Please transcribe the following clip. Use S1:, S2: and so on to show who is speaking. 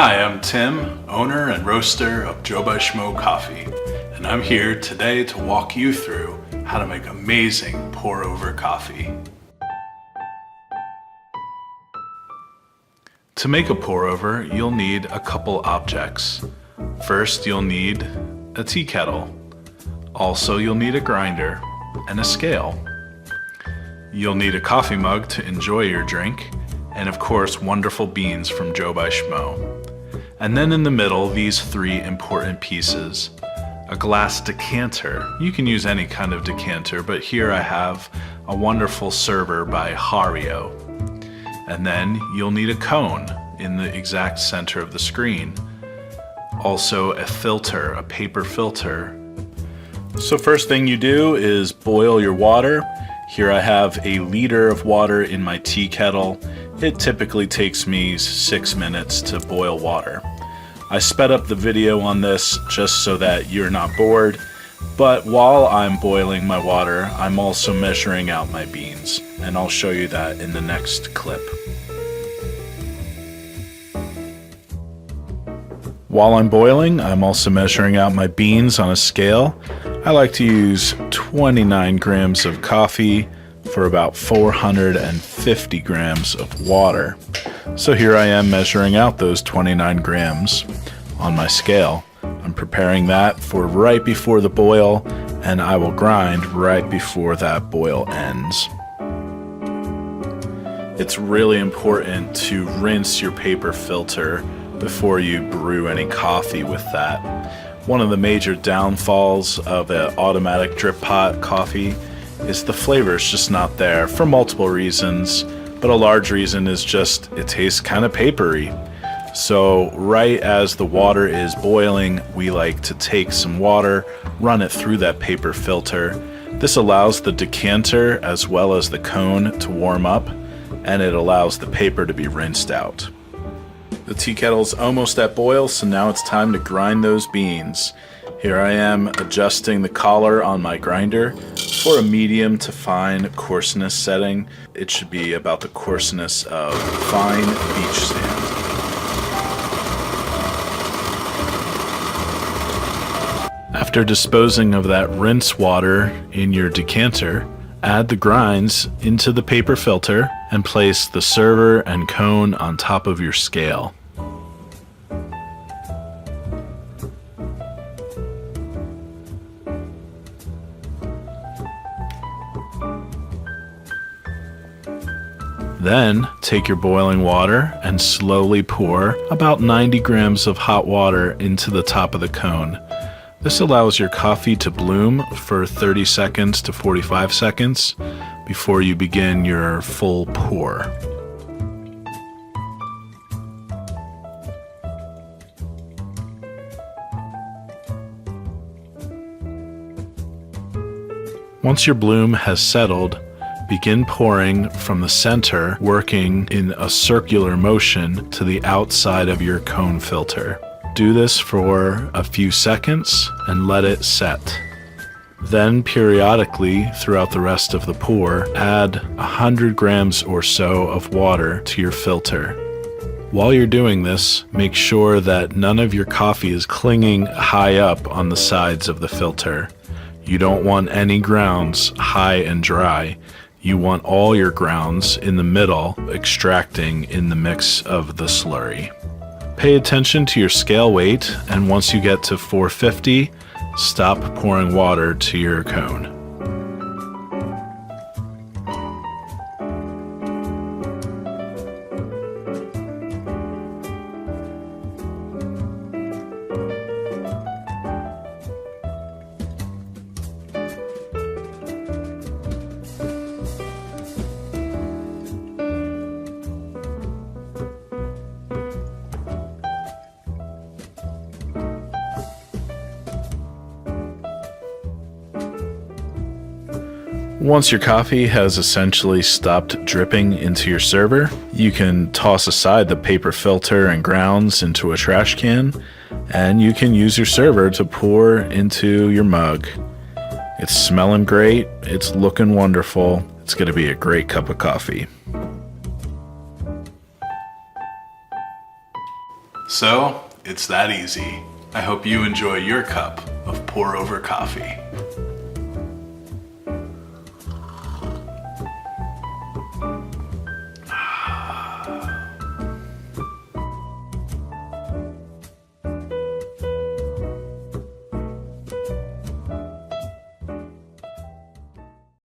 S1: Hi, I'm Tim, owner and roaster of Joe by Schmo Coffee, and I'm here today to walk you through how to make amazing pour-over coffee. To make a pour-over, you'll need a couple objects. First, you'll need a tea kettle. Also, you'll need a grinder and a scale. You'll need a coffee mug to enjoy your drink, and of course, wonderful beans from Joe by Schmo. And then in the middle, these three important pieces. A glass decanter. You can use any kind of decanter, but here I have a wonderful server by Hario. And then you'll need a cone in the exact center of the screen. Also a filter, a paper filter. So first thing you do is boil your water. Here I have a liter of water in my tea kettle. It typically takes me 6 minutes to boil water. I sped up the video on this just so that you're not bored, but while I'm boiling my water, I'm also measuring out my beans, and I'll show you that in the next clip. While I'm boiling, I'm also measuring out my beans on a scale. I like to use 29 grams of coffee for about 450 grams of water. So here I am measuring out those 29 grams on my scale. I'm preparing that for right before the boil, and I will grind right before that boil ends. It's really important to rinse your paper filter before you brew any coffee with that. One of the major downfalls of an automatic drip pot coffee is the flavor's just not there for multiple reasons, but a large reason is just it tastes kind of papery. So right as the water is boiling, we like to take some water, run it through that paper filter. This allows the decanter as well as the cone to warm up, and it allows the paper to be rinsed out. The tea kettle's almost at boil, so now it's time to grind those beans. Here I am adjusting the collar on my grinder for a medium to fine coarseness setting. It should be about the coarseness of fine beach sand. After disposing of that rinse water in your decanter, add the grinds into the paper filter and place the server and cone on top of your scale. Then take your boiling water and slowly pour about 90 grams of hot water into the top of the cone. This allows your coffee to bloom for 30 seconds to 45 seconds before you begin your full pour. Once your bloom has settled, begin pouring from the center, working in a circular motion to the outside of your cone filter. Do this for a few seconds and let it set. Then periodically throughout the rest of the pour, add 100 grams or so of water to your filter. While you're doing this, make sure that none of your coffee is clinging high up on the sides of the filter. You don't want any grounds high and dry. You want all your grounds in the middle extracting in the mix of the slurry. Pay attention to your scale weight, and once you get to 450, stop pouring water to your cone. Once your coffee has essentially stopped dripping into your server, you can toss aside the paper filter and grounds into a trash can, and you can use your server to pour into your mug. It's smelling great, it's looking wonderful, it's going to be a great cup of coffee. So, it's that easy. I hope you enjoy your cup of pour over coffee.